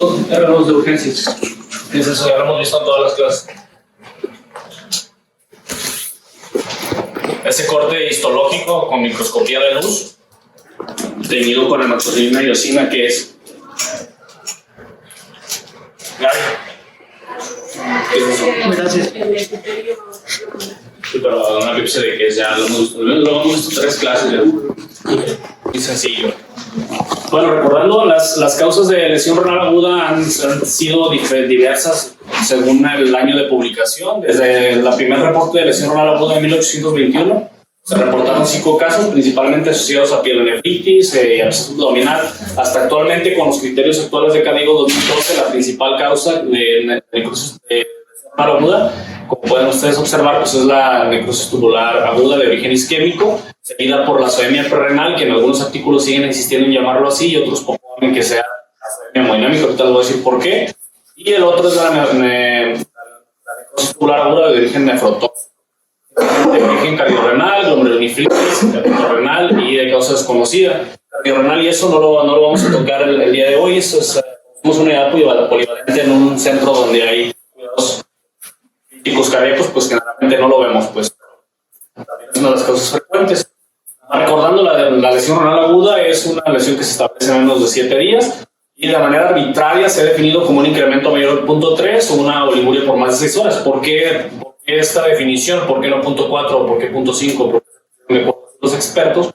Hablamos de urgencias. ¿Qué es eso? Ya lo hemos visto en todas las clases. Ese corte histológico con microscopía de luz, teñido con hematoxilina y eosina, ¿qué es? ¿Qué es eso? Gracias. Sí, pero una biopsia de que ya lo hemos visto 3 clases ya. Muy sencillo. Bueno, recordando, las causas de lesión renal aguda han sido diversas según el año de publicación. Desde el primer reporte de lesión renal aguda en 1821 se reportaron 5 casos, principalmente asociados a pielonefritis y absceso abdominal. Hasta actualmente, con los criterios actuales de CADIGO 2012, la principal causa de necrosis de lesión renal aguda, como pueden ustedes observar, pues es la necrosis tubular aguda de origen isquémico, seguida por la azoemia prerenal, que en algunos artículos siguen insistiendo en llamarlo así, y otros proponen que sea azoemia hemodinámica. Ahorita les voy a decir por qué. Y el otro es la necrosis tubular aguda de origen nefrotóxico, de origen cardiorrenal, glomerulonefritis, renal y de causa desconocida. Cardiorrenal, y eso no lo vamos a tocar el día de hoy. Eso es una unidad polivalente en un centro donde hay cuidados críticos cardíacos, pues generalmente no lo vemos, pues también es una de las causas frecuentes. Recordando, la lesión renal aguda es una lesión que se establece en menos de 7 días y de manera arbitraria se ha definido como un incremento mayor al 0.3 o una oliguria por más de 6 horas. ¿Por qué esta definición? ¿Por qué no 0.4 o por qué 0.5? Porque los expertos,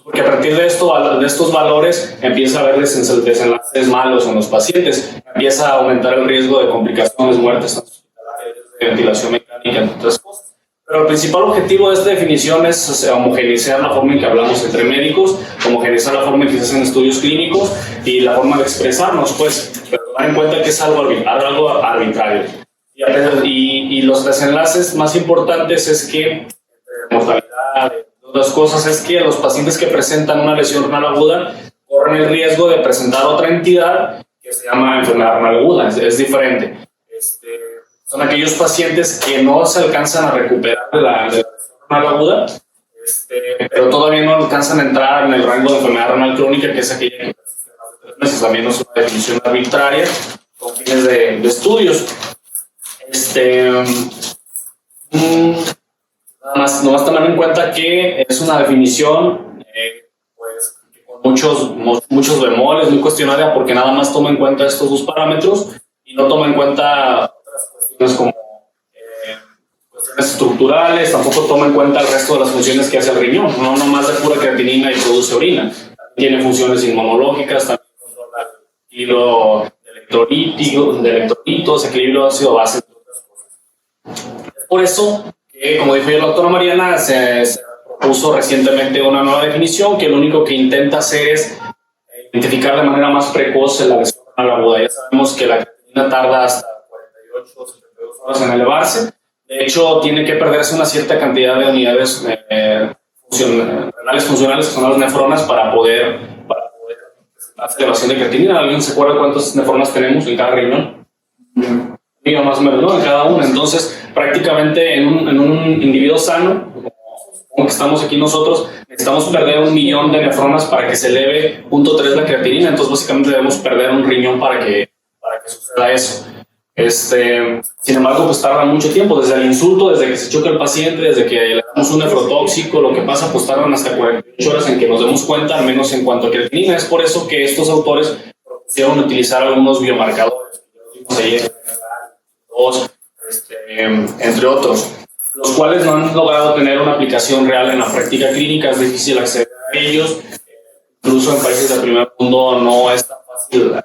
porque a partir de estos valores empieza a haber desenlaces malos en los pacientes, empieza a aumentar el riesgo de complicaciones, muertes de ventilación mecánica, entre otras cosas. Pero el principal objetivo de esta definición es homogeneizar la forma en que hablamos entre médicos, homogeneizar la forma en que se hacen estudios clínicos y la forma de expresarnos, pues, pero tomar en cuenta que es algo arbitrario. Y los desenlaces más importantes es que mortalidad, otras cosas, es que los pacientes que presentan una lesión renal aguda corren el riesgo de presentar otra entidad que se llama enfermedad renal aguda. Es diferente. Son aquellos pacientes que no se alcanzan a recuperar de la lesión renal aguda, pero todavía no alcanzan a entrar en el rango de enfermedad renal crónica, que es aquella que persiste más de 3 meses. También es una definición arbitraria con fines de estudios. Nomás tomar en cuenta que es una definición pues, con muchos bemoles, muy cuestionaria, porque nada más toma en cuenta estos 2 parámetros y no toma en cuenta otras cuestiones como cuestiones estructurales, tampoco toma en cuenta el resto de las funciones que hace el riñón, no nomás de pura creatinina y produce orina, tiene funciones inmunológicas, también controla el equilibrio de electrolitos, equilibrio ácido-base. Por eso, como dijo ya la doctora Mariana, se propuso recientemente una nueva definición que lo único que intenta hacer es identificar de manera más precoz la lesión renal aguda. Ya sabemos que la creatinina tarda hasta 48 o 72 horas en elevarse. De hecho, tiene que perderse una cierta cantidad de unidades renales funcionales, que son las nefronas, para poder hacer elevación de creatinina. ¿Alguien se acuerda cuántas nefronas tenemos en cada riñón? Digo, más o menos, ¿no? En cada una. Entonces, prácticamente en un individuo sano, como que estamos aquí nosotros, necesitamos perder 1 millón de nefronas para que se eleve 0.3 la creatinina. Entonces, básicamente debemos perder un riñón para que suceda eso. Sin embargo, pues tarda mucho tiempo, desde el insulto, desde que se choca el paciente, desde que le damos un nefrotóxico, lo que pasa, pues tardan hasta 48 horas en que nos demos cuenta, al menos en cuanto a creatinina. Es por eso que estos autores propusieron utilizar algunos biomarcadores, entre otros, los cuales no han logrado tener una aplicación real en la práctica clínica. Es difícil acceder a ellos, incluso en países del primer mundo no es tan fácil tener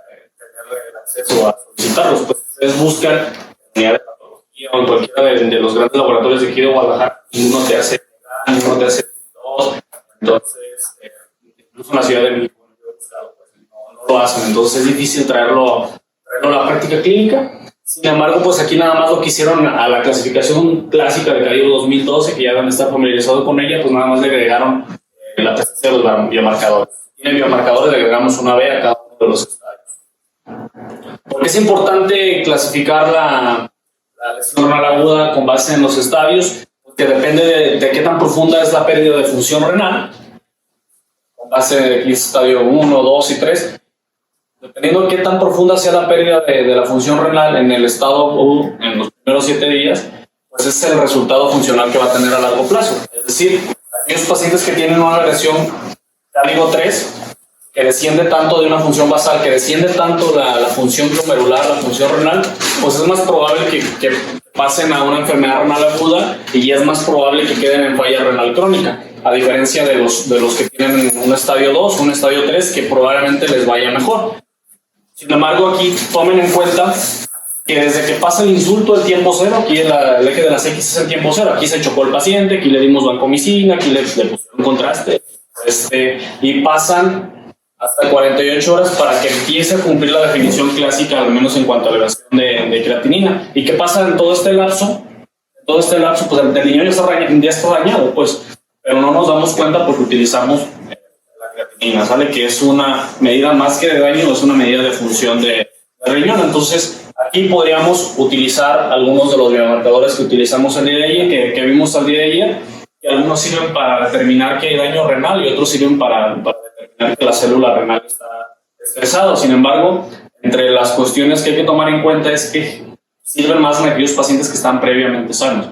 el acceso a solicitarlos. Pues ustedes buscan unidad de patología o en cualquiera de los grandes laboratorios de aquí de Guadalajara, y uno te hace dos. Entonces, incluso en la Ciudad de México no lo hacen. Entonces es difícil traerlo a la práctica clínica. Sin embargo, pues aquí nada más lo que hicieron a la clasificación clásica de CADIGO 2012, que ya deben estar familiarizados con ella, pues nada más le agregaron la presencia de los biomarcadores. Tiene biomarcadores, le agregamos una B a cada uno de los estadios. ¿Por qué es importante clasificar la lesión renal aguda con base en los estadios? Porque depende de qué tan profunda es la pérdida de función renal, con base en el estadio 1, 2 y 3. dependiendo de qué tan profunda sea la pérdida de la función renal en el estado U en los primeros 7 días, pues es el resultado funcional que va a tener a largo plazo. Es decir, aquellos pacientes que tienen una lesión, ya digo 3, que desciende tanto de una función basal, que desciende tanto la función glomerular, la función renal, pues es más probable que pasen a una enfermedad renal aguda y es más probable que queden en falla renal crónica, a diferencia de los que tienen un estadio 2, un estadio 3, que probablemente les vaya mejor. Sin embargo, aquí tomen en cuenta que desde que pasa el insulto, el tiempo cero, aquí el eje de las X es el tiempo cero, aquí se chocó el paciente, aquí le dimos vancomicina, aquí le pusieron contraste, y pasan hasta 48 horas para que empiece a cumplir la definición clásica, al menos en cuanto a elevación de creatinina. ¿Y qué pasa en todo este lapso? En todo este lapso, pues el riñón ya está dañado, pues, pero no nos damos cuenta porque utilizamos la creatinina, ¿sale? Que es una medida más que de daño, es una medida de función de riñón. Entonces, aquí podríamos utilizar algunos de los biomarcadores que utilizamos el día de ayer, que vimos al día de ayer, que algunos sirven para determinar que hay daño renal y otros sirven para determinar que la célula renal está estresada. Sin embargo, entre las cuestiones que hay que tomar en cuenta es que sirven más en aquellos pacientes que están previamente sanos,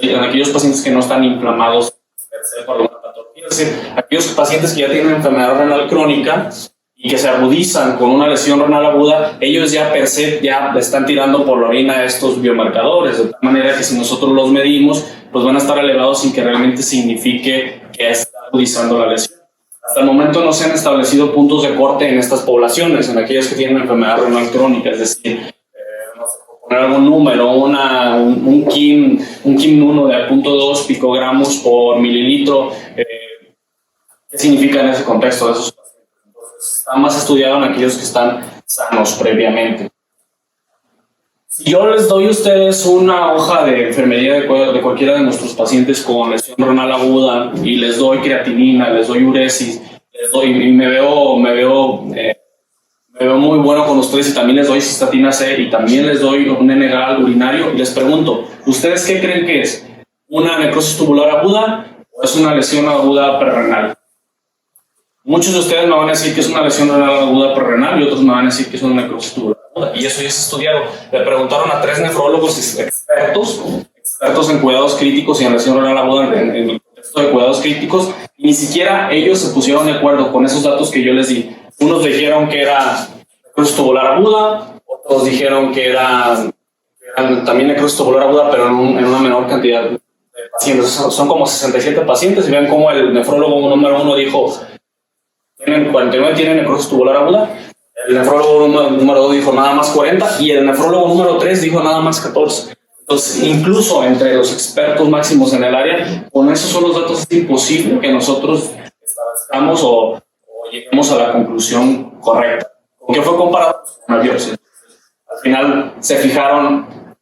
en aquellos pacientes que no están inflamados per se por alguna patología. Es decir, aquellos pacientes que ya tienen enfermedad renal crónica y que se agudizan con una lesión renal aguda, ellos ya per se ya están tirando por la orina estos biomarcadores, de tal manera que si nosotros los medimos, pues van a estar elevados sin que realmente signifique que está agudizando la lesión. Hasta el momento no se han establecido puntos de corte en estas poblaciones, en aquellas que tienen enfermedad renal crónica, es decir, no sé, por poner algún número, un KIM 1 de 0.2 picogramos por mililitro, ¿qué significa en ese contexto de esos pacientes? Entonces, está más estudiado en aquellos que están sanos previamente. Si yo les doy a ustedes una hoja de enfermería de cualquiera de nuestros pacientes con lesión renal aguda y les doy creatinina, les doy uresis, y me veo muy bueno con ustedes y también les doy cistatina C y también les doy un NGAL urinario y les pregunto, ¿ustedes qué creen que es? ¿Una necrosis tubular aguda o es una lesión aguda prerrenal? Muchos de ustedes me van a decir que es una lesión renal aguda prerrenal y otros me van a decir que es una necrosis tubular aguda. Y eso ya se estudiaron. Le preguntaron a 3 nefrólogos expertos en cuidados críticos y en lesión renal aguda en el contexto de cuidados críticos, y ni siquiera ellos se pusieron de acuerdo con esos datos que yo les di. Unos dijeron que era necrosis tubular aguda, otros dijeron que eran también necrosis tubular aguda, pero en una menor cantidad de pacientes. Son como 67 pacientes y ven cómo el nefrólogo número 1 dijo 49 tienen necrosis tubular aguda, el nefrólogo número 2 dijo nada más 40 y el nefrólogo número 3 dijo nada más 14. Entonces, incluso entre los expertos máximos en el área, con esos son los datos, es imposible que nosotros establezcamos o lleguemos a la conclusión correcta. ¿Con qué fue comparado? Con la biopsia. Al final se fijaron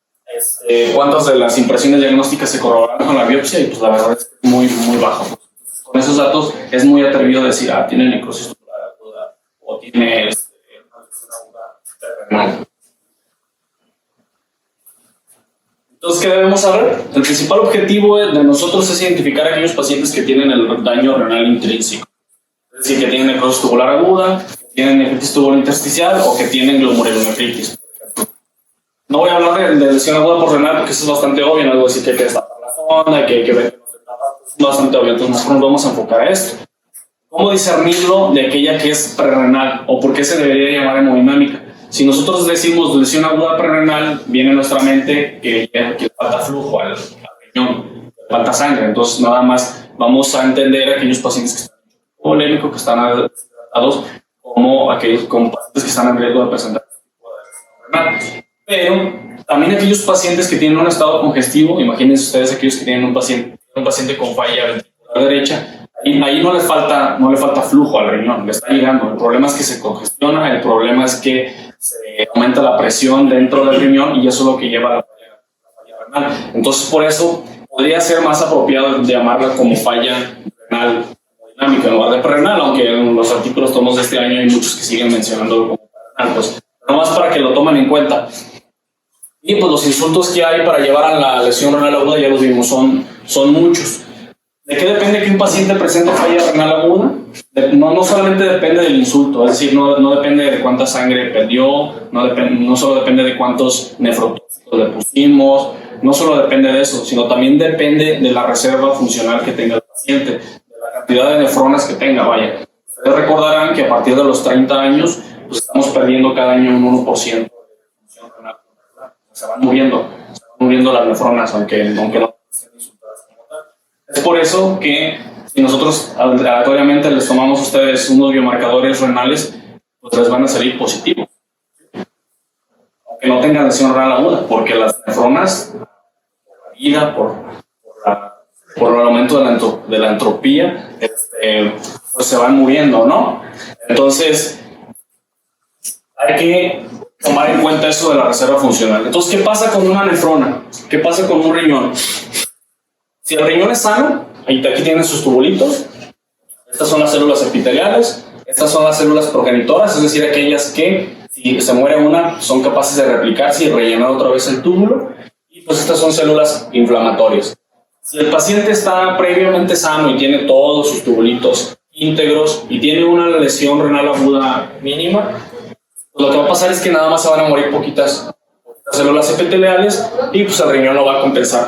cuántas de las impresiones diagnósticas se corroboraron con la biopsia y pues la verdad es que es muy, muy bajo. Con esos datos es muy atrevido decir, tiene necrosis tubular aguda o tiene una lesión aguda terrenal. Entonces, ¿qué debemos saber? El principal objetivo de nosotros es identificar a aquellos pacientes que tienen el daño renal intrínseco. Es decir, que tienen necrosis tubular aguda, que tienen nefritis tubular intersticial o que tienen glomerulonefritis, por ejemplo. No voy a hablar de lesión aguda por renal porque eso es bastante obvio, no voy a decir que hay que destapar la zona, que hay que ver que no se tapa, es bastante obvio, entonces nosotros nos vamos a enfocar a esto. ¿Cómo discernirlo de aquella que es prerrenal o por qué se debería llamar hemodinámica? Si nosotros decimos lesión aguda prerrenal, viene a nuestra mente que falta flujo al riñón, falta sangre. Entonces, nada más vamos a entender a aquellos pacientes que están polémicos, que están deshidratados, como aquellos pacientes que están en riesgo de presentar lesión renal. Pero también aquellos pacientes que tienen un estado congestivo, imagínense ustedes aquellos que tienen un paciente con falla ventricular derecha. Ahí no le falta flujo al riñón, le está llegando. El problema es que se congestiona, el problema es que se aumenta la presión dentro del riñón y eso es lo que lleva a la falla renal. Entonces, por eso podría ser más apropiado llamarla como falla renal hemodinámica en lugar de prerrenal, aunque en los artículos tomos de este año hay muchos que siguen mencionándolo como prerrenal. Pues, nomás para que lo tomen en cuenta. Y pues los insultos que hay para llevar a la lesión renal aguda, ya los vimos, son muchos. ¿De qué depende que un paciente presente falla renal aguda? No solamente depende del insulto, es decir, no depende de cuánta sangre perdió, no solo depende de cuántos nefrotóxicos le pusimos, no solo depende de eso, sino también depende de la reserva funcional que tenga el paciente, de la cantidad de nefronas que tenga, vaya. Ustedes recordarán que a partir de los 30 años, pues estamos perdiendo cada año un 1% de función renal. Se van muriendo las nefronas, aunque no estén insultadas como tal. Es por eso que si nosotros aleatoriamente les tomamos a ustedes unos biomarcadores renales, pues les van a salir positivos, aunque no tengan lesión renal aguda, porque las nefronas, por la vida, por el aumento de la entropía, pues se van muriendo, ¿no? Entonces, hay que tomar en cuenta eso de la reserva funcional. Entonces, ¿qué pasa con una nefrona? ¿Qué pasa con un riñón? Si el riñón es sano, aquí tienen sus tubulitos, estas son las células epiteliales, estas son las células progenitoras, es decir, aquellas que, si se muere una, son capaces de replicarse y rellenar otra vez el túbulo, y pues estas son células inflamatorias. Si el paciente está previamente sano y tiene todos sus tubulitos íntegros y tiene una lesión renal aguda mínima, pues lo que va a pasar es que nada más se van a morir poquitas células epiteliales y pues el riñón lo va a compensar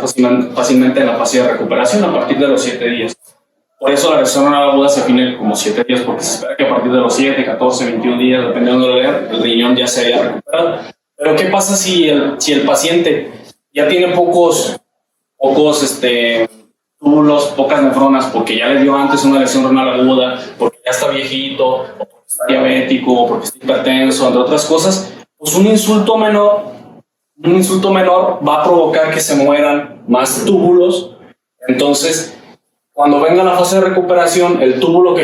fácilmente en la fase de recuperación a partir de los 7 días. Por eso la lesión renal aguda se define como 7 días, porque se espera que a partir de los 7, 14, 21 días, dependiendo de lo que leer, el riñón ya se haya recuperado. Pero ¿qué pasa si el paciente ya tiene pocos túbulos, pocas nefronas, porque ya le dio antes una lesión renal aguda, porque ya está viejito, o porque está diabético, o porque está hipertenso, entre otras cosas? Pues un insulto menor va a provocar que se mueran más túbulos. Entonces, cuando venga la fase de recuperación, los túbulos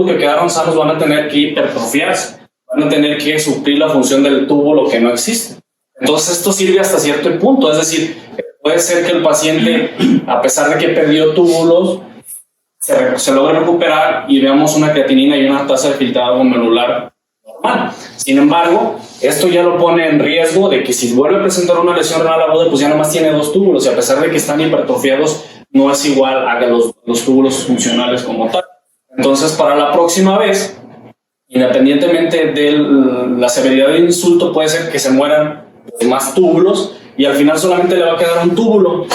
que quedaron sanos van a tener que hipertrofiarse, van a tener que suplir la función del túbulo que no existe. Entonces, esto sirve hasta cierto punto, es decir, puede ser que el paciente, a pesar de que perdió túbulos, se logre recuperar y veamos una creatinina y una tasa de filtrado glomerular normal. Sin embargo, esto ya lo pone en riesgo de que si vuelve a presentar una lesión renal aguda, pues ya nomás tiene 2 túbulos, y a pesar de que están hipertrofiados, no es igual a los túbulos funcionales como tal. Entonces, para la próxima vez, independientemente de la severidad del insulto, puede ser que se mueran más túbulos y al final solamente le va a quedar un túbulo.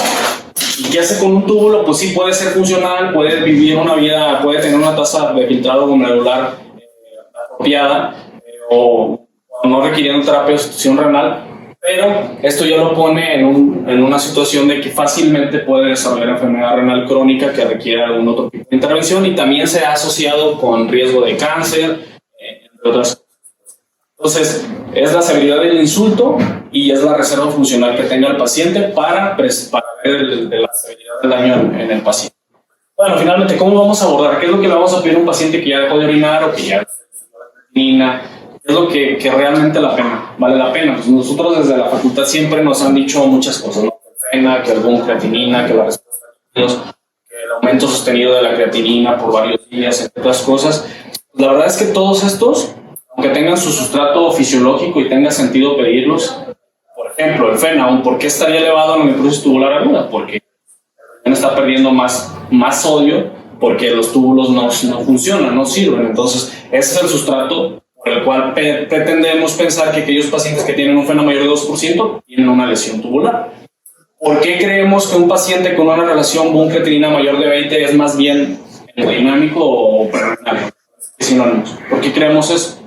¿Y qué hace con un túbulo? Pues sí, puede ser funcional, puede vivir una vida, puede tener una tasa de filtrado glomerular apropiada, o no requiriendo terapia de sustitución renal, pero esto ya lo pone en una situación de que fácilmente puede desarrollar enfermedad renal crónica que requiere algún otro tipo de intervención, y también se ha asociado con riesgo de cáncer, entre otras cosas. Entonces, es la severidad del insulto y es la reserva funcional que tenga el paciente para ver la severidad del daño en el paciente. Bueno, finalmente, ¿cómo vamos a abordar? ¿Qué es lo que le vamos a pedir a un paciente que ya dejó de orinar o que ya orina? ¿Qué es lo que realmente vale la pena? Pues nosotros desde la facultad siempre nos han dicho muchas cosas, ¿no? Que algún creatinina, que la respuesta a los líquidos, que el aumento sostenido de la creatinina por varios días, entre otras cosas. La verdad es que todos estos, aunque tengan su sustrato fisiológico y tenga sentido pedirlos, por ejemplo, el FeNA, ¿por qué estaría elevado en la necrosis tubular aguda? Porque está perdiendo más sodio, porque los túbulos no funcionan, no sirven. Entonces, ese es el sustrato por el cual pretendemos pensar que aquellos pacientes que tienen un FeNA mayor de 2% tienen una lesión tubular. ¿Por qué creemos que un paciente con una relación BUN-creatinina mayor de 20 es más bien hemodinámico o perrenal? Sinónimos. ¿Por qué creemos eso?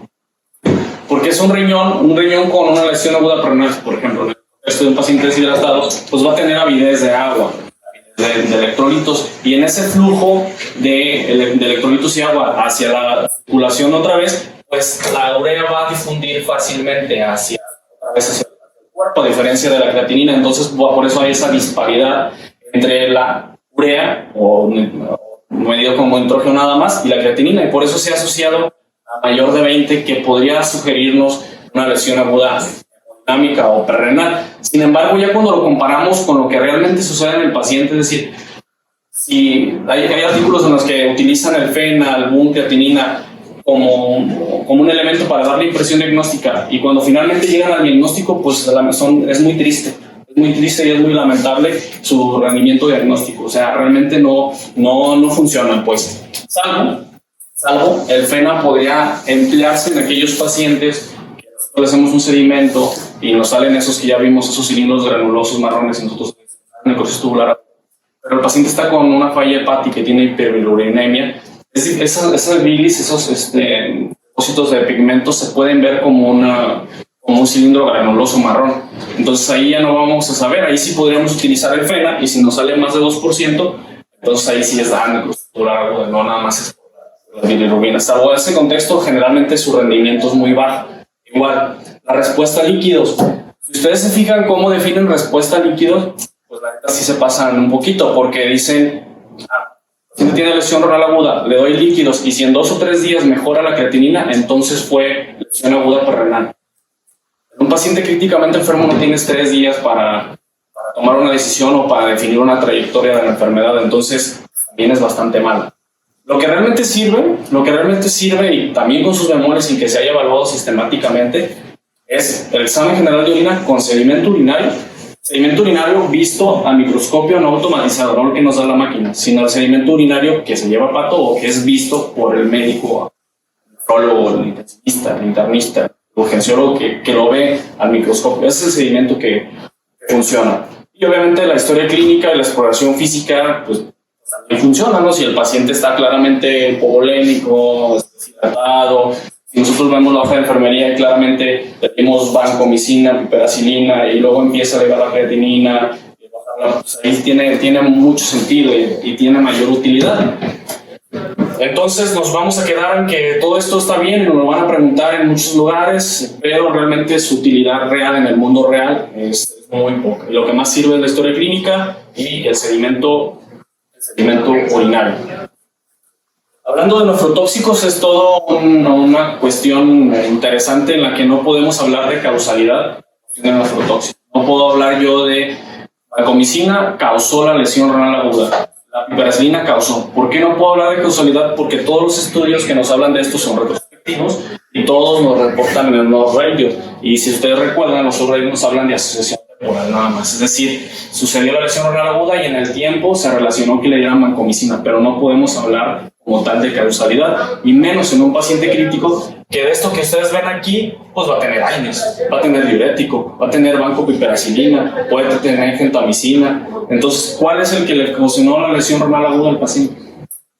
Porque es un riñón con una lesión aguda perrenal, por ejemplo, en el caso de un paciente deshidratado, pues va a tener avidez de agua, de electrolitos, y en ese flujo de electrolitos y agua hacia la circulación otra vez, pues la urea va a difundir fácilmente hacia el cuerpo, a diferencia de la creatinina. Entonces, por eso hay esa disparidad entre la urea, o medido como nitrógeno nada más, y la creatinina, y por eso se ha asociado a mayor de 20, que podría sugerirnos una lesión aguda hemodinámica o perrenal. Sin embargo, ya cuando lo comparamos con lo que realmente sucede en el paciente, es decir, si hay artículos en los que utilizan el FeNA, el BUN, creatinina como un elemento para dar la impresión diagnóstica, y cuando finalmente llegan al diagnóstico, pues es muy triste. Es muy triste y es muy lamentable su rendimiento diagnóstico. O sea, realmente no funcionan, pues. Salvo el FENA podría emplearse en aquellos pacientes que nosotros hacemos un sedimento y nos salen esos que ya vimos, esos cilindros granulosos marrones y nosotros necrosis tubular. Pero el paciente está con una falla hepática que tiene hiperbilirubinemia. Esas bilis, esos depósitos de pigmentos se pueden ver como un cilindro granuloso marrón. Entonces ahí ya no vamos a saber, ahí sí podríamos utilizar el FENA y si nos sale más de 2%, entonces ahí sí es necrosis tubular, no nada más es por la bilirrubina. Salvo ese contexto, generalmente su rendimiento es muy bajo. Igual, la respuesta a líquidos. Si ustedes se fijan cómo definen respuesta a líquidos, pues la neta sí se pasan un poquito, porque dicen, si tiene lesión renal aguda, le doy líquidos y si en 2 o 3 días mejora la creatinina, entonces fue lesión aguda perrenal. Un paciente críticamente enfermo no tienes 3 días para tomar una decisión o para definir una trayectoria de la enfermedad, entonces también es bastante mal. Lo que realmente sirve y también con sus bemoles sin que se haya evaluado sistemáticamente es el examen general de orina con sedimento urinario visto a microscopio no automatizado, no el que nos da la máquina, sino el sedimento urinario que se lleva a pato o que es visto por el médico, el nefrólogo, el intensivista, el internista, el urgenciólogo que lo ve al microscopio. Ese es el sedimento que funciona. Y obviamente la historia clínica y la exploración física pues también funciona, ¿no? Si el paciente está claramente hipovolémico, deshidratado, si nosotros vemos la hoja de enfermería y claramente tenemos vancomicina, piperacilina y luego empieza a elevar la creatinina, pues ahí tiene mucho sentido y tiene mayor utilidad. Entonces nos vamos a quedar en que todo esto está bien y nos lo van a preguntar en muchos lugares, pero realmente su utilidad real en el mundo real es muy poca. Lo que más sirve es la historia clínica y el sedimento urinario. Hablando de nefrotóxicos, es todo una cuestión interesante en la que no podemos hablar de causalidad de nefrotóxicos. No puedo hablar yo de vancomicina causó la lesión renal aguda, la piperacilina causó. ¿Por qué no puedo hablar de causalidad? Porque todos los estudios que nos hablan de esto son retrospectivos y todos nos reportan en los radios. Y si ustedes recuerdan, los radios nos hablan de asociación temporal nada más. Es decir, sucedió la lesión renal aguda y en el tiempo se relacionó que le dieran vancomicina, pero no podemos hablar como tal de causalidad, y menos en un paciente crítico que de esto que ustedes ven aquí, pues va a tener AINES, va a tener diurético, va a tener vancopiperacilina, puede tener gentamicina. Entonces, ¿cuál es el que le ocasionó la lesión renal aguda al paciente?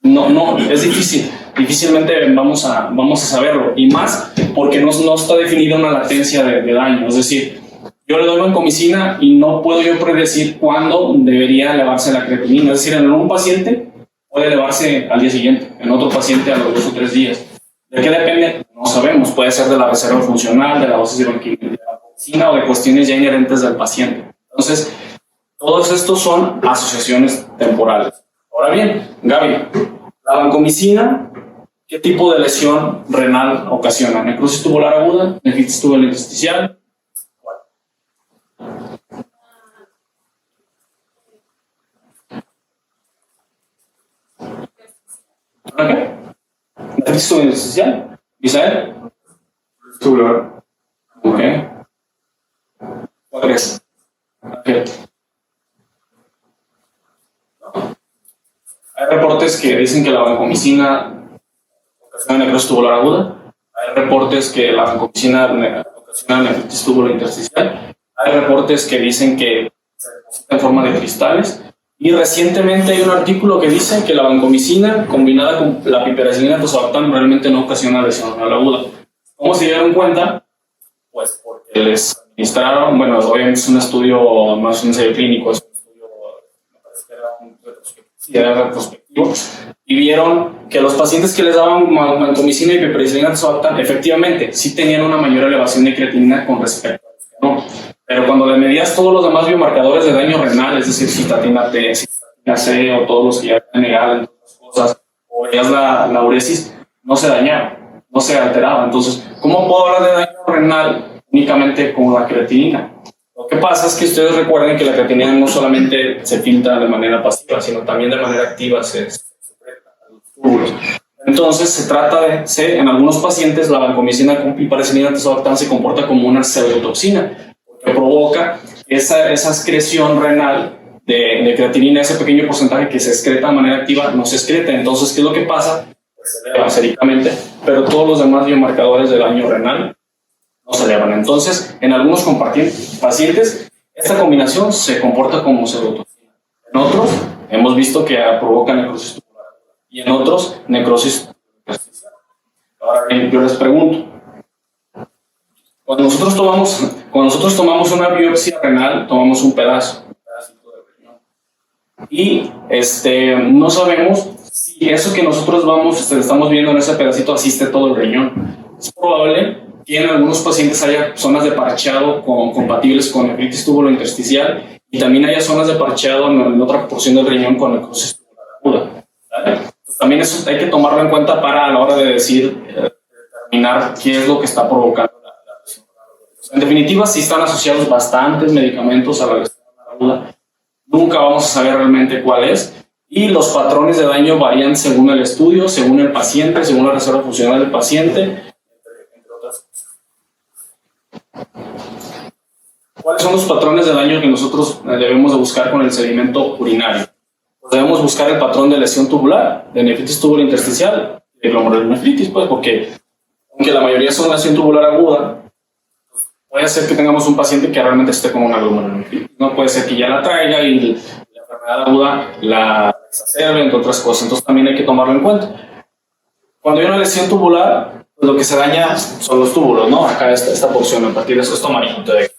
No, es difícilmente vamos a saberlo, y más porque no está definida una latencia de daño. Es decir, yo le doy vancomicina y no puedo yo predecir cuándo debería elevarse la creatinina. Es decir, en un paciente puede elevarse al día siguiente, en otro paciente a los 2 o 3 días. ¿De qué depende? No sabemos. Puede ser de la reserva funcional, de la dosis de vancomicina o de cuestiones ya inherentes del paciente. Entonces, todos estos son asociaciones temporales. Ahora bien, Gaby, la vancomicina, ¿qué tipo de lesión renal ocasiona? ¿Necrosis tubular aguda? ¿Nefritis tubular intersticial? ¿Qué? ¿Nefritis tubular intersticial? ¿Misael? Tubular. Ok. ¿Cuál es? Okay. Hay reportes que dicen que la vancomicina ocasiona necrosis tubular aguda. Hay reportes que la vancomicina ocasiona nefritis tubular intersticial. Hay reportes que dicen que se deposita en forma de cristales. Y recientemente hay un artículo que dice que la vancomicina combinada con la piperacilina tazobactam realmente no ocasiona lesión renal aguda. ¿Cómo se dieron cuenta? Pues porque les administraron, bueno, obviamente es un estudio, más un ensayo clínico, es un estudio, me parece que era un retrospectivo, y vieron que los pacientes que les daban vancomicina y piperacilina tazobactam efectivamente sí tenían una mayor elevación de creatinina con respecto a los que no. Pero cuando le medías todos los demás biomarcadores de daño renal, es decir, cistatina T, cistatina C o todos los que ya están negados, entre otras cosas, o veías la uresis, no se dañaba, no se alteraba. Entonces, ¿cómo puedo hablar de daño renal únicamente con la creatinina? Lo que pasa es que ustedes recuerden que la creatinina no solamente se filtra de manera pasiva, sino también de manera activa se secreta a los túbulos. Entonces, se trata de, en algunos pacientes, la vancomicina con piperacilina tazobactam se comporta como una pseudotoxina, que provoca esa excreción renal de creatinina, ese pequeño porcentaje que se excreta de manera activa, no se excreta. Entonces, ¿qué es lo que pasa? Pues se eleva séricamente, pero todos los demás biomarcadores del daño renal no se elevan. Entonces, en algunos pacientes, esta combinación se comporta como pseudotoxina. En otros, hemos visto que provoca necrosis tubular y en otros, necrosis intersticial. Ahora bien, yo les pregunto, cuando nosotros tomamos una biopsia renal, tomamos un pedacito de riñón y no sabemos si eso que nosotros estamos viendo en ese pedacito asiste todo el riñón. Es probable que en algunos pacientes haya zonas de parcheado compatibles con nefritis tubulointersticial y también haya zonas de parcheado en otra porción del riñón con necrosis tubular aguda. ¿Vale? Entonces, también eso hay que tomarlo en cuenta para a la hora de determinar qué es lo que está provocando la lesión renal aguda. En definitiva, sí están asociados bastantes medicamentos a la lesión renal aguda. Nunca vamos a saber realmente cuál es. Y los patrones de daño varían según el estudio, según el paciente, según la reserva funcional del paciente, entre otras cosas. ¿Cuáles son los patrones de daño que nosotros debemos de buscar con el sedimento urinario? Pues debemos buscar el patrón de lesión tubular, de nefritis tubulointersticial, de glomerulonefritis, pues, porque aunque la mayoría son lesión tubular aguda, puede ser que tengamos un paciente que realmente esté con una glomerulonefritis. No puede ser que ya la traiga y la enfermedad aguda la exacerbe, entre otras cosas. Entonces también hay que tomarlo en cuenta. Cuando hay una lesión tubular, pues lo que se daña son los túbulos, ¿no? Acá esta porción, a partir de esto amarillito de aquí.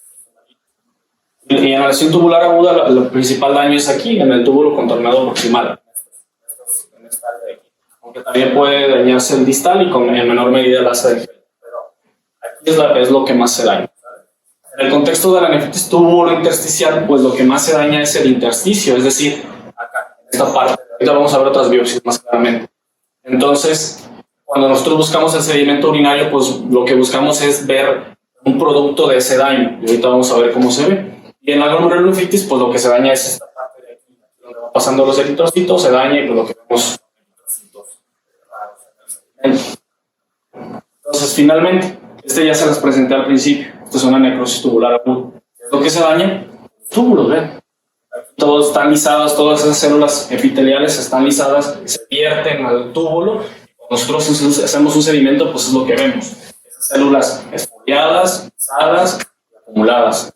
Y en la lesión tubular aguda, el principal daño es aquí, en el túbulo contornado proximal. En esta área de aquí. Aunque también puede dañarse el distal y en menor medida el asa del gel. Pero aquí es lo que más se daña. En el contexto de la nefritis tubulointersticial, pues lo que más se daña es el intersticio, es decir, acá, en esta parte. Ahorita vamos a ver otras biopsias más claramente. Entonces, cuando nosotros buscamos el sedimento urinario, pues lo que buscamos es ver un producto de ese daño. Y ahorita vamos a ver cómo se ve. Y en la glomerulonefritis, pues lo que se daña es esta parte de aquí, donde van pasando los eritrocitos, se daña y pues lo que vemos son eritrocitos raros en el sedimento. Entonces, finalmente, ya se las presenté al principio. Esta es una necrosis tubular aguda. ¿Qué es lo que se daña? Túbulos, ¿ven? Todos están lisados, todas esas células epiteliales están lisadas, se vierten al túbulo. Cuando nosotros hacemos un sedimento, pues es lo que vemos. Esas células esfoliadas, lisadas y acumuladas.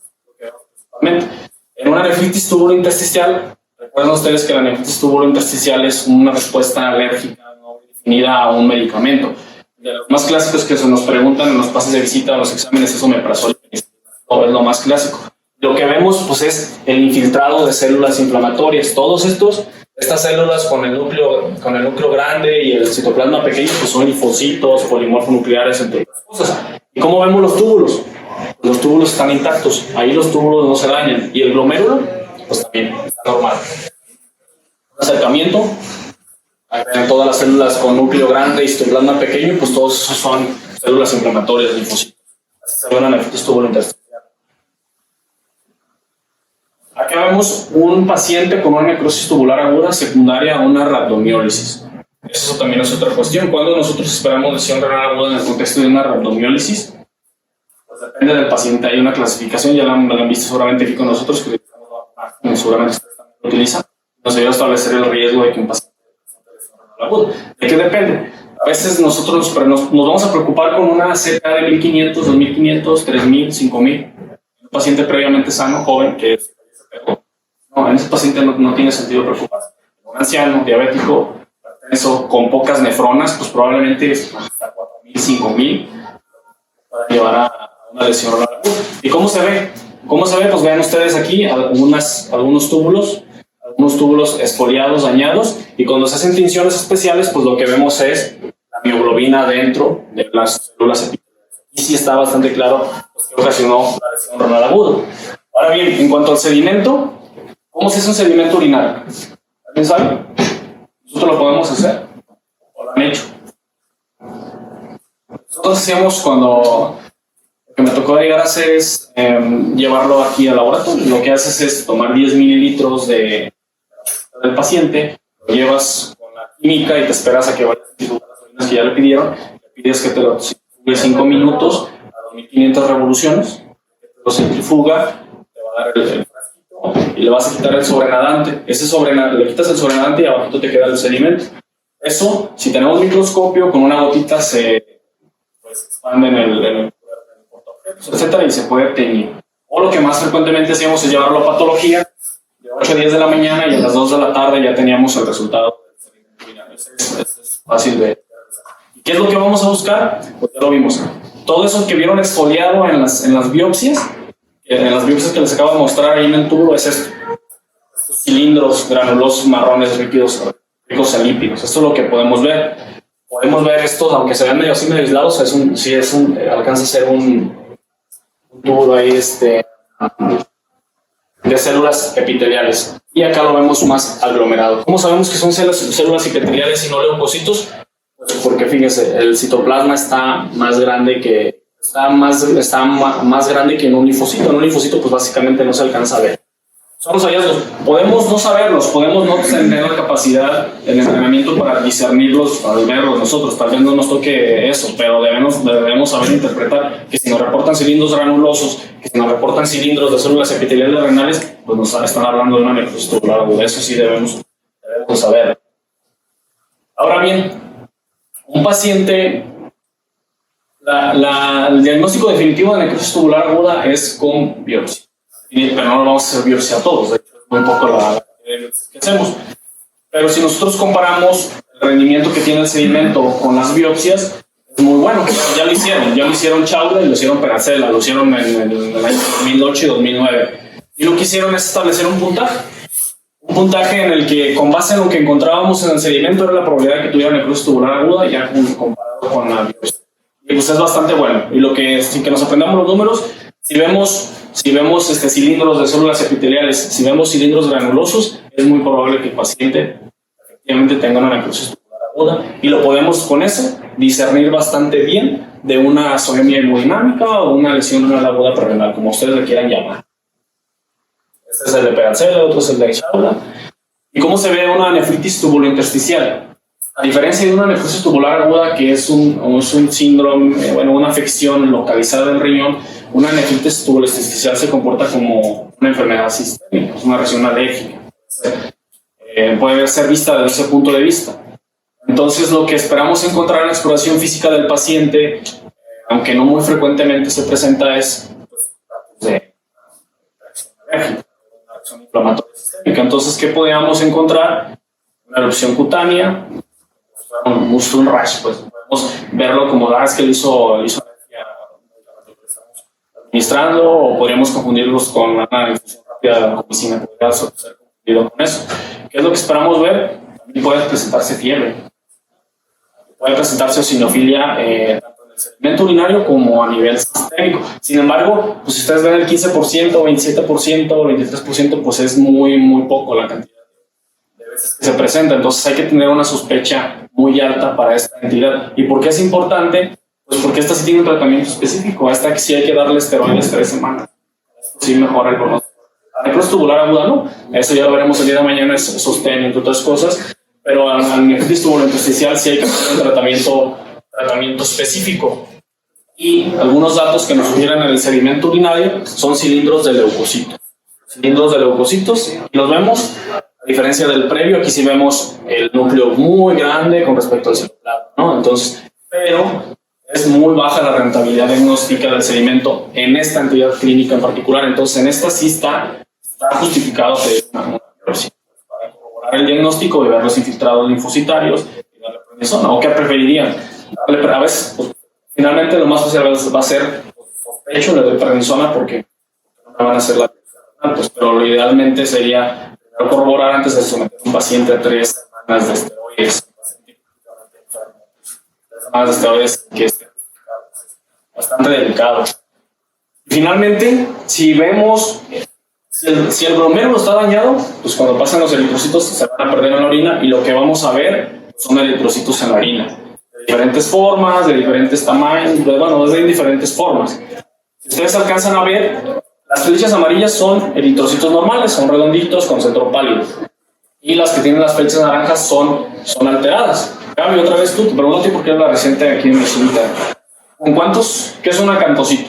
En una nefritis tubulointersticial, recuerden ustedes que la nefritis tubulointersticial es una respuesta alérgica no definida a un medicamento. De los más clásicos que se nos preguntan en los pases de visita a los exámenes es omeprazol y penicilina. Es lo más clásico. Lo que vemos pues, es el infiltrado de células inflamatorias. Estas células con el núcleo grande y el citoplasma pequeño pues son linfocitos, polimorfonucleares, entre otras cosas. ¿Y cómo vemos los túbulos? Los túbulos están intactos, ahí los túbulos no se dañan. Y el glomérulo, pues también está normal. Un acercamiento, ahí ven todas las células con núcleo grande y citoplasma pequeño, pues todos esos son células inflamatorias, linfocitos. Así se ve una nefritis tubulointersticial. Aquí vemos un paciente con una necrosis tubular aguda secundaria a una rhabdomiólisis. Eso también es otra cuestión. ¿Cuándo nosotros esperamos lesión renal aguda en el contexto de una rhabdomiólisis? Pues depende del paciente. Hay una clasificación, ya la han visto seguramente aquí con nosotros, que seguramente ustedes también lo utilizan. Nos ayuda a establecer el riesgo de que un paciente presente lesión renal aguda. ¿De qué depende? A veces nosotros nos vamos a preocupar con una CTA de 1500, 2500, 3000, 5000. Un paciente previamente sano, joven, que es no, en ese paciente no tiene sentido preocuparse. Un anciano, diabético, hipertenso, con pocas nefronas, pues probablemente hasta 4000, 5000 para llevar a una lesión renal aguda. ¿Y cómo se ve? ¿Cómo se ve? Pues vean ustedes aquí algunos túbulos esfoliados, dañados, y cuando se hacen tinciones especiales, pues lo que vemos es la mioglobina dentro de las células epiteliales. Y sí está bastante claro pues, que ocasionó la lesión renal aguda. Ahora bien, en cuanto al sedimento, ¿cómo se hace un sedimento urinario? ¿Alguien sabe? Nosotros lo podemos hacer, o lo han hecho. Nosotros hacíamos cuando lo que me tocó llegar a hacer es llevarlo aquí al laboratorio. Lo que haces es tomar 10 mililitros del paciente, lo llevas con la química y te esperas a que vaya a centrifugar las orinas que ya le pidieron. Le pides que te lo centrifugue 5 minutos a 2500 revoluciones, te lo centrifuga. a dar el frasquito y le vas a quitar el sobrenadante. Le quitas el sobrenadante y abajo te queda el sedimento. Eso, si tenemos microscopio, con una gotita se expande en el portaobjetos, etcétera, y se puede teñir. O lo que más frecuentemente hacíamos es llevarlo a patología de 8 a 10 de la mañana y a las 2 de la tarde ya teníamos el resultado del sedimento urinario. Es fácil de realizar. ¿Y qué es lo que vamos a buscar? Pues ya lo vimos. Todo eso que vieron exfoliado en las biopsias, que les acabo de mostrar ahí en el tubo, es esto. Estos cilindros granulosos marrones líquidos ricos en lípidos. Esto es lo que podemos ver. Podemos ver estos, aunque se vean medio así medio aislados, alcanza a ser un tubo ahí de células epiteliales. Y acá lo vemos más aglomerado. ¿Cómo sabemos que son células epiteliales y no leucocitos? Pues porque fíjense, el citoplasma está más grande que en un linfocito. En un linfocito pues básicamente no se alcanza a ver. Son los hallazgos. Podemos no saberlos, podemos no tener la capacidad, el entrenamiento para discernirlos, para verlos nosotros. Tal vez no nos toque eso, pero debemos saber interpretar que si nos reportan cilindros granulosos, que si nos reportan cilindros de células epiteliales renales, pues nos están hablando de una necrosis tubular aguda. Eso sí debemos saber. Ahora bien, un paciente, el diagnóstico definitivo de necrosis tubular aguda es con biopsia. Pero no vamos a hacer biopsia a todos, de hecho es muy poco la que hacemos. Pero si nosotros comparamos el rendimiento que tiene el sedimento con las biopsias, es muy bueno. Ya lo hicieron Chaula y lo hicieron Peracela, lo hicieron en el año 2008 y 2009. Y lo que hicieron es establecer un puntaje en el que, con base en lo que encontrábamos en el sedimento, era la probabilidad de que tuviera necrosis tubular aguda, ya comparado con la biopsia. Y pues es bastante bueno. Y sin que nos aprendamos los números, si vemos cilindros de células epiteliales, si vemos cilindros granulosos, es muy probable que el paciente efectivamente tenga una necrosis tubular aguda, y lo podemos con eso discernir bastante bien de una azoemia hemodinámica o una lesión renal aguda prerenal, como ustedes le quieran llamar. Este es el de Peracela, otro es el de Chaula. ¿Y cómo se ve una nefritis tubulointersticial? A diferencia de una nefrosis tubular aguda, que es un síndrome, una afección localizada del riñón, una nefritis tubulointersticial se comporta como una enfermedad sistémica, es una reacción alérgica. Puede ser vista desde ese punto de vista. Entonces, lo que esperamos encontrar en la exploración física del paciente, aunque no muy frecuentemente se presenta, es de reacción alérgica, una reacción inflamatoria sistémica. Entonces, ¿qué podríamos encontrar? Una erupción cutánea, un rash, pues podemos verlo como es que le hizo alergia que estamos administrando, o podríamos confundirlos con una infusión rápida de la medicina, podría ser confundido con eso. ¿Qué es lo que esperamos ver? También puede presentarse fiebre, puede presentarse eosinofilia tanto en el sedimento urinario como a nivel sistémico. Sin embargo, pues si ustedes ven el 15%, 27%, 23%, pues es muy, muy poco la cantidad de veces que se presenta. Entonces hay que tener una sospecha muy alta para esta entidad. ¿Y por qué es importante? Pues porque esta sí tiene un tratamiento específico. A esta que sí hay que darle esteroides 3 semanas. Esto sí mejora el pronóstico. La necrosis tubular aguda no. Eso ya lo veremos el día de mañana, es sostén, entre otras cosas. Pero a la nefritis tubulointersticial sí hay que tener un tratamiento específico. Y algunos datos que nos sugieren en el sedimento urinario son cilindros de leucocitos. Cilindros de leucocitos, y los vemos. A diferencia del previo, aquí sí vemos el núcleo muy grande con respecto al citoplasma, ¿no? Entonces, pero es muy baja la rentabilidad diagnóstica del sedimento en esta entidad clínica en particular. Entonces, en esta sí está justificado pedir una biopsia para corroborar el diagnóstico y ver los infiltrados linfocitarios y darle prednisona. ¿O qué preferirían? A veces, pues, finalmente lo más fácil va a ser por pecho, le doy prednisona porque no me van a hacer la biopsia, pues, pero lo idealmente sería corroborar antes de someter a un paciente a 3 semanas de esteroides. 3 semanas de esteroides que es bastante delicado. Y finalmente, si vemos, si el glomérulo está dañado, pues cuando pasan los eritrocitos se van a perder en la orina, y lo que vamos a ver son eritrocitos en la orina. De diferentes formas, de diferentes tamaños, de diferentes formas. Si ustedes alcanzan a ver, las flechas amarillas son eritrocitos normales, son redonditos con centro pálido. Y las que tienen las flechas naranjas son alteradas. Gaby, otra vez tú, te pregunto a ti porque eres la reciente aquí en mi cinta. ¿Con cuántos? ¿Qué es un acantocito?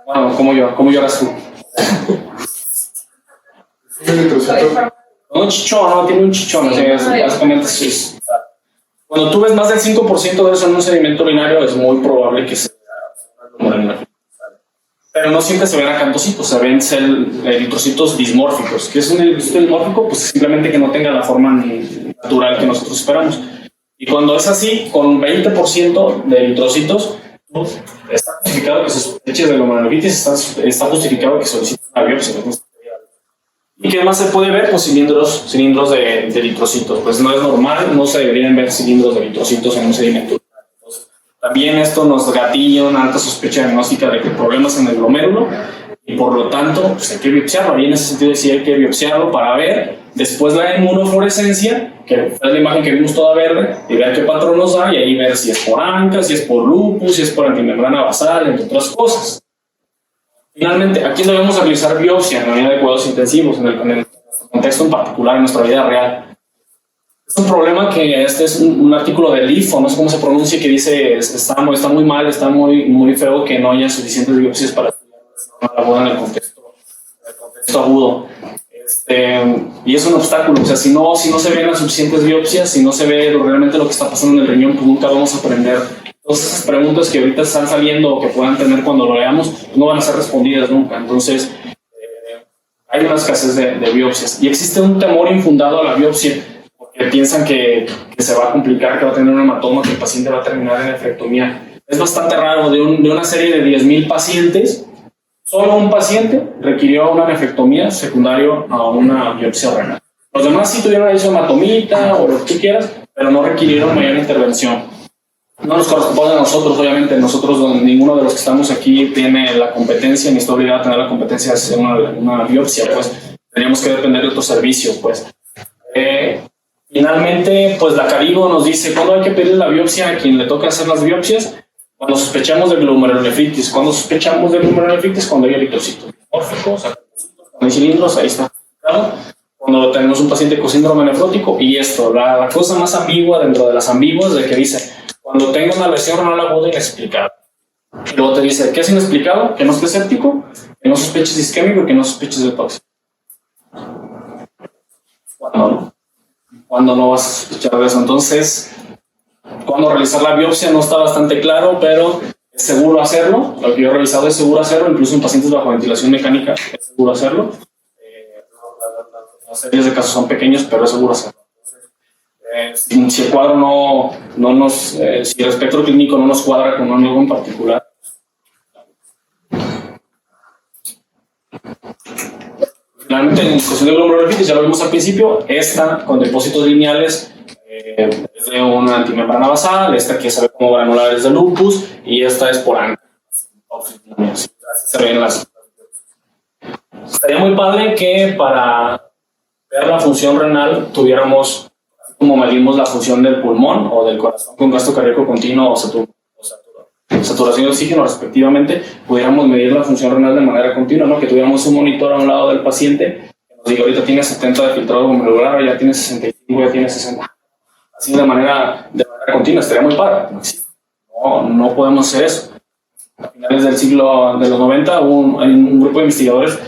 Bueno, ¿cómo lloras tú? Un chichón, no, tiene un chichón, sí, básicamente sí. Cuando tú ves más del 5% de eso en un sedimento urinario, es muy probable que sea morena. Pero no siempre se ven acantocitos, se ven eritrocitos dismórficos. ¿Qué es un eritrocito dismórfico? Pues simplemente que no tenga la forma natural que nosotros esperamos. Y cuando es así, con 20% de eritrocitos, está justificado que sospeches de glomerulonephritis, está justificado que solicites una biopsia. ¿Y qué más se puede ver? Pues cilindros de eritrocitos. Pues no es normal, no se deberían ver cilindros de eritrocitos en un sedimento. También esto nos gatilla una alta sospecha diagnóstica de que problemas en el glomérulo y por lo tanto pues hay que biopsiarlo. Y en ese sentido sí hay que biopsiarlo para ver después la inmunofluorescencia, que es la imagen que vimos toda verde, y ver qué patrón nos da y ahí ver si es por ANCA, si es por lupus, si es por antimembrana basal, entre otras cosas. Finalmente, ¿a quién debemos realizar biopsia en la unidad de cuidados intensivos en el contexto en particular, en nuestra vida real? Es un problema que este es un artículo del IFO, no sé cómo se pronuncia, que dice está muy mal, está muy feo que no haya suficientes biopsias para estudiar la aguda en el contexto agudo. Y es un obstáculo, o sea, si no se ven las suficientes biopsias, si no se ve realmente lo que está pasando en el riñón, pues nunca vamos a aprender. Todas esas preguntas que ahorita están saliendo o que puedan tener cuando lo leamos, pues no van a ser respondidas nunca. Entonces, hay una escasez de biopsias. Y existe un temor infundado a la biopsia, porque piensan que se va a complicar, que va a tener un hematoma, que el paciente va a terminar en nefrectomía. Es bastante raro, de una serie de 10,000 pacientes, solo un paciente requirió una nefrectomía secundario a una biopsia renal. Los demás sí tuvieron ahí su hematomita o lo que quieras, pero no requirieron mayor intervención. No nos corresponde a nosotros, obviamente. Nosotros, ninguno de los que estamos aquí tiene la competencia, ni está obligado a tener la competencia de hacer una biopsia, pues. Teníamos que depender de otros servicios, pues. Finalmente, pues la Carigo nos dice cuándo hay que pedir la biopsia a quien le toca hacer las biopsias. Cuando sospechamos de glomerulonefritis. Cuando sospechamos de glomerulonefritis, cuando hay eritrocitos dismórficos, cuando hay cilindros, ahí está. ¿Claro? Cuando tenemos un paciente con síndrome nefrótico. Y esto, la cosa más ambigua dentro de las ambiguas, de que dice cuando tengo una lesión renal aguda inexplicable. Y luego te dice, ¿qué es inexplicado? Que no estés séptico, que no sospeches isquémico y que no sospeches de tóxico. ¿Cuándo no vas a sospechar de eso? Entonces, cuando realizar la biopsia no está bastante claro, pero es seguro hacerlo. Lo que yo he revisado es seguro hacerlo, incluso en pacientes bajo ventilación mecánica es seguro hacerlo. Las series de casos son pequeños, pero es seguro hacerlo. Si el cuadro si el espectro clínico no nos cuadra con algo en particular. Finalmente, en cuestión de glomerulonefritis, ya lo vimos al principio, esta con depósitos lineales es de una antimembrana basal, esta que se ve como granular es de lupus y esta es por ANCA. Así se ven las. Estaría muy padre que para ver la función renal tuviéramos como medimos la función del pulmón o del corazón con gasto cardíaco continuo o saturación de oxígeno respectivamente, pudiéramos medir la función renal de manera continua, ¿no? Que tuviéramos un monitor a un lado del paciente que nos diga ahorita tiene 70 de filtrado glomerular, ya tiene 65, ya tiene 60. Así de manera continua, estaría muy padre. No podemos hacer eso. A finales del siglo de los 90 hay un grupo de investigadores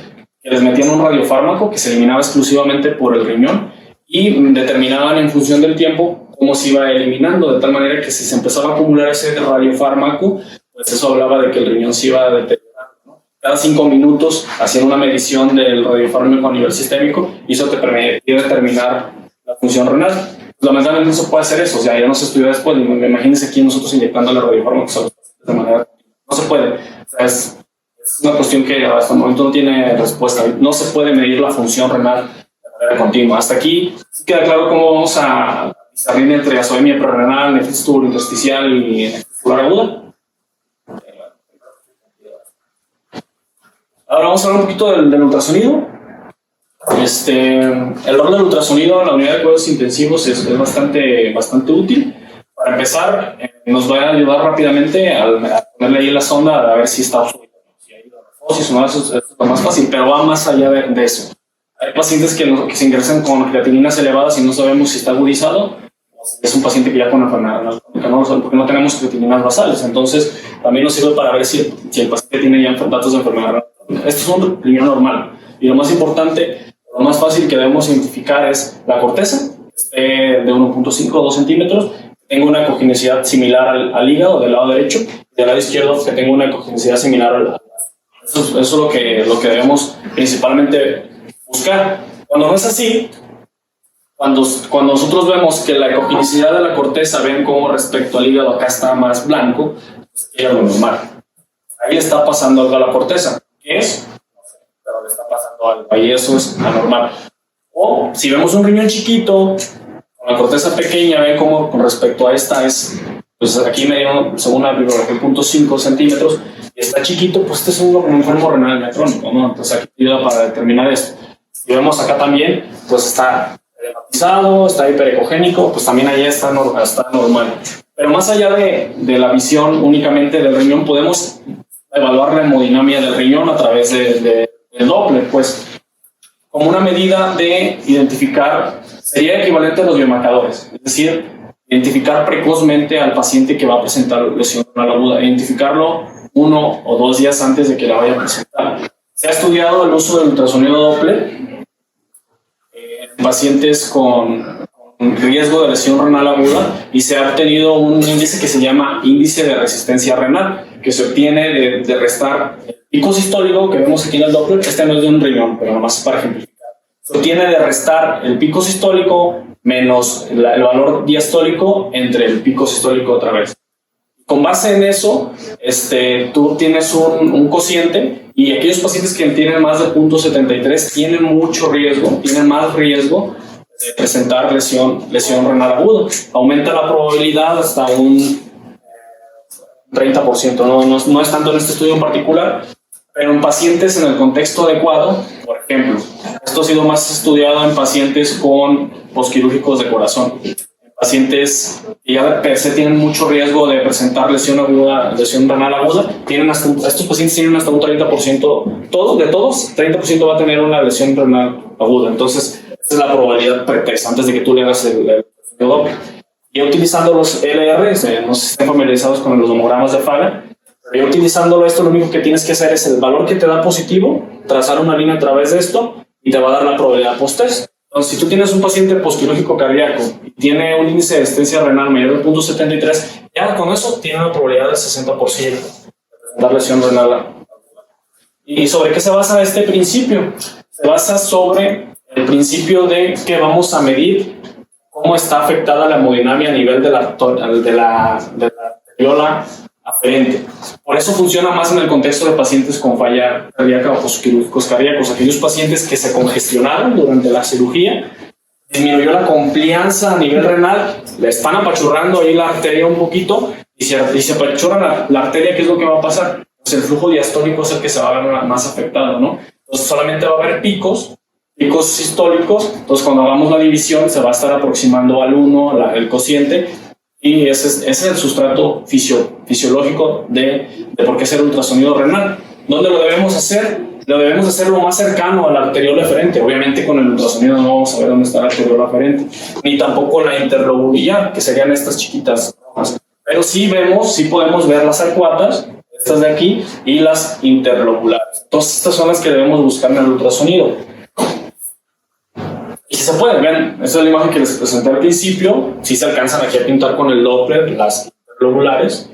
que les metían un radiofármaco que se eliminaba exclusivamente por el riñón y determinaban en función del tiempo cómo se iba eliminando, de tal manera que si se empezaba a acumular ese radiofármaco, pues eso hablaba de que el riñón se iba a deteriorar, ¿no? Cada 5 minutos hacían una medición del radiofármaco a nivel sistémico y eso te permitía determinar la función renal. Lamentablemente no se puede hacer eso, o sea, ya no se estudió después. Imagínense aquí nosotros inyectándole radiofármacos de manera. No se puede. O sea, es una cuestión que hasta el momento no tiene respuesta. No se puede medir la función renal de manera continua. Hasta aquí queda claro cómo vamos a discernir entre azoemia prerenal, nefritis tubulointersticial y nefritis aguda. Ahora vamos a hablar un poquito del ultrasonido. El rol del ultrasonido en la unidad de cuidados intensivos es bastante útil. Para empezar, nos va a ayudar rápidamente a ponerle ahí la sonda a ver si está obstruido, si hay hidronefosis o no, eso es lo más fácil, pero va más allá de eso. Hay pacientes que se ingresan con creatininas elevadas y no sabemos si está agudizado es un paciente que ya con enfermedad renal crónica, ¿no? Porque no tenemos creatininas basales. Entonces, también nos sirve para ver si el paciente tiene ya datos de enfermedad renal crónica. Esto es un riñón normal. Y lo más importante, lo más fácil que debemos identificar es la corteza, que esté de 1.5 o 2 centímetros, que tenga una ecogenicidad similar al hígado del lado derecho, y del lado izquierdo que tenga una ecogenicidad similar al. Eso es lo que debemos principalmente buscar. Cuando no es así, cuando nosotros vemos que la ecogenicidad de la corteza, ven como respecto al hígado acá está más blanco, pues es algo normal. Ahí está pasando algo a la corteza. ¿Qué es? No sé, pero le está pasando algo. Ahí eso es anormal. O si vemos un riñón chiquito, con la corteza pequeña, ven como con respecto a esta es, pues aquí me dio, según la bibliografía, 0.5 centímetros, y está chiquito, pues este es un enfermo renal crónico, ¿no? Entonces aquí ayuda para determinar esto. Si vemos acá también, pues está edematizado, está hiperecogénico, pues también ahí está normal. Pero más allá de la visión únicamente del riñón, podemos evaluar la hemodinamia del riñón a través del Doppler, pues como una medida de identificar, sería equivalente a los biomarcadores, es decir, identificar precozmente al paciente que va a presentar lesión renal aguda, identificarlo 1 o 2 días antes de que la vaya a presentar. Se ha estudiado el uso del ultrasonido Doppler en pacientes con riesgo de lesión renal aguda y se ha obtenido un índice que se llama índice de resistencia renal, que se obtiene de restar el pico sistólico que vemos aquí en el Doppler. Este no es de un riñón, pero nomás para ejemplificar. Se obtiene de restar el pico sistólico menos el valor diastólico entre el pico sistólico otra vez. Con base en eso, tú tienes un cociente, y aquellos pacientes que tienen más de 0.73 tienen mucho riesgo, tienen más riesgo de presentar lesión renal aguda. Aumenta la probabilidad hasta un 30%, no es tanto en este estudio en particular, pero en pacientes en el contexto adecuado, por ejemplo, esto ha sido más estudiado en pacientes con posquirúrgicos de corazón. Pacientes que ya per se tienen mucho riesgo de presentar lesión renal aguda, estos pacientes tienen hasta un 30%, de todos, 30% va a tener una lesión renal aguda. Entonces, esa es la probabilidad pretexta antes de que tú le hagas el Doppler. Y utilizando los LR, no sé si están familiarizados con los homogramas de Faga, pero utilizándolo esto, lo único que tienes que hacer es el valor que te da positivo, trazar una línea a través de esto y te va a dar la probabilidad post-test. Entonces, si tú tienes un paciente posquirúrgico cardíaco y tiene un índice de resistencia renal mayor de 0.73, ya con eso tiene una probabilidad del 60% de presentar lesión renal. ¿Y sobre qué se basa este principio? Se basa sobre el principio de que vamos a medir cómo está afectada la hemodinamia a nivel de la arteriola aferente. Por eso funciona más en el contexto de pacientes con falla cardíaca o posquirúrgicos cardíacos, aquellos pacientes que se congestionaron durante la cirugía, disminuyó la complianza a nivel renal, le están apachurrando ahí la arteria un poquito y se apachurra la arteria. ¿Qué es lo que va a pasar? Pues el flujo diastólico es el que se va a ver más afectado, ¿no? Entonces solamente va a haber picos sistólicos. Entonces cuando hagamos la división se va a estar aproximando al 1, el cociente, y ese es el sustrato fisiológico de por qué hacer ultrasonido renal. ¿Dónde lo debemos hacer? Lo debemos hacer lo más cercano a la arteriola aferente. Obviamente con el ultrasonido no vamos a ver dónde está la arteriola aferente, ni tampoco la interlobular, que serían estas chiquitas rojas. Pero sí podemos ver las arcuatas, estas de aquí, y las interlobulares. Entonces estas son las que debemos buscar en el ultrasonido. Y si se puede, ven, esta es la imagen que les presenté al principio. Si se alcanzan aquí a pintar con el Doppler las interlobulares,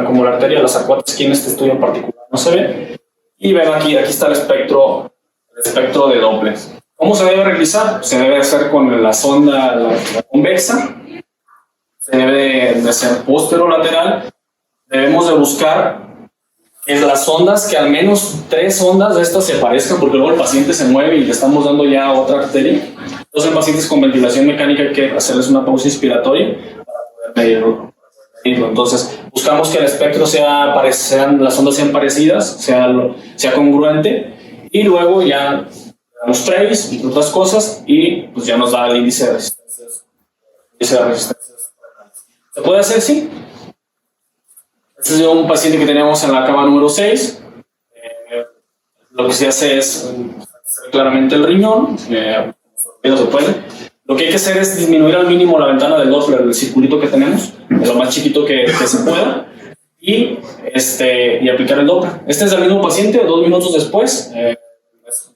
como la arteria, las arcuatas aquí en este estudio en particular no se ven. Y ven aquí está el espectro de Doppler. ¿Cómo se debe realizar? Se debe hacer con la sonda la convexa, se debe de hacer posterolateral. Debemos de buscar en las ondas que al menos 3 ondas de estas se parezcan, porque luego el paciente se mueve y le estamos dando ya otra arteria. Entonces en pacientes con ventilación mecánica hay que hacerles una pausa inspiratoria para poder medirlo. Entonces buscamos que el espectro las ondas sean parecidas, sea congruente, y luego ya damos trace y otras cosas, y pues ya nos da el índice de resistencia. ¿Se puede hacer? Sí. Este es un paciente que teníamos en la cama número 6. Lo que se hace es claramente el riñón, no se puede. Lo que hay que hacer es disminuir al mínimo la ventana del Doppler, el circulito que tenemos, de lo más chiquito que se pueda, y aplicar el Doppler. Este es el mismo paciente, 2 minutos después.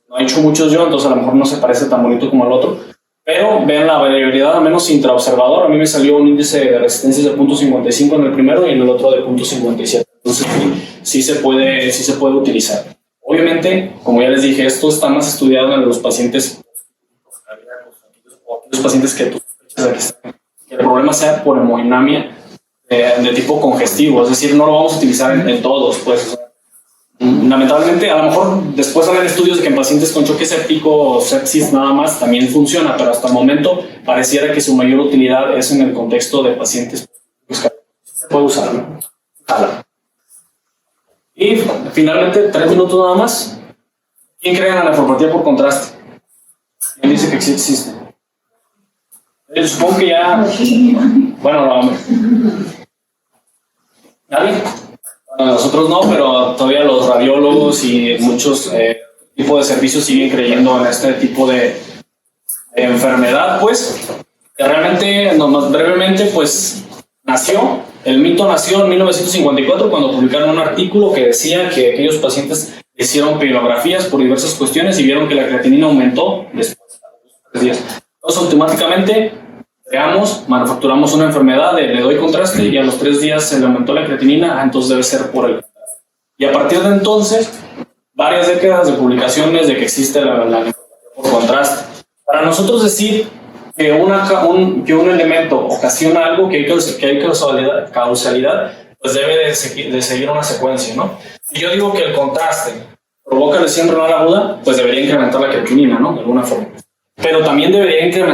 No he hecho muchos yo, entonces a lo mejor no se parece tan bonito como el otro, pero vean la variabilidad, al menos intraobservador. A mí me salió un índice de resistencia de 0.55 en el primero y en el otro de 0.57. Entonces sí se puede utilizar. Obviamente, como ya les dije, esto está más estudiado en los pacientes o aquellos pacientes que tú sospechas que el problema sea por hemodinamia de tipo congestivo, es decir, no lo vamos a utilizar en todos, pues. Lamentablemente, a lo mejor después salen estudios de que en pacientes con choque séptico o sepsis nada más también funciona, pero hasta el momento pareciera que su mayor utilidad es en el contexto de pacientes que se puede usar, ¿no? Y finalmente, 3 minutos nada más. ¿Quién cree en la nefropatía por contraste? ¿Quién dice que sí existe? Yo supongo que ya... Bueno, no, ¿nadie? Nosotros no, pero todavía los radiólogos y muchos tipos de servicios siguen creyendo en este tipo de enfermedad, pues, que realmente, nomás brevemente, pues, el mito nació en 1954 cuando publicaron un artículo que decía que aquellos pacientes hicieron pirografías por diversas cuestiones y vieron que la creatinina aumentó después de 3 días. Entonces, automáticamente, manufacturamos una enfermedad, le doy contraste y a los 3 días se le aumentó la creatinina, entonces debe ser por el contraste. Y a partir de entonces, varias décadas de publicaciones de que existe la nefropatía por contraste. Para nosotros decir que un elemento ocasiona algo, que hay causalidad, pues debe de seguir una secuencia, ¿no? Si yo digo que el contraste provoca lesión renal aguda, pues debería incrementar la creatinina, ¿no? De alguna forma. Pero también debería incrementar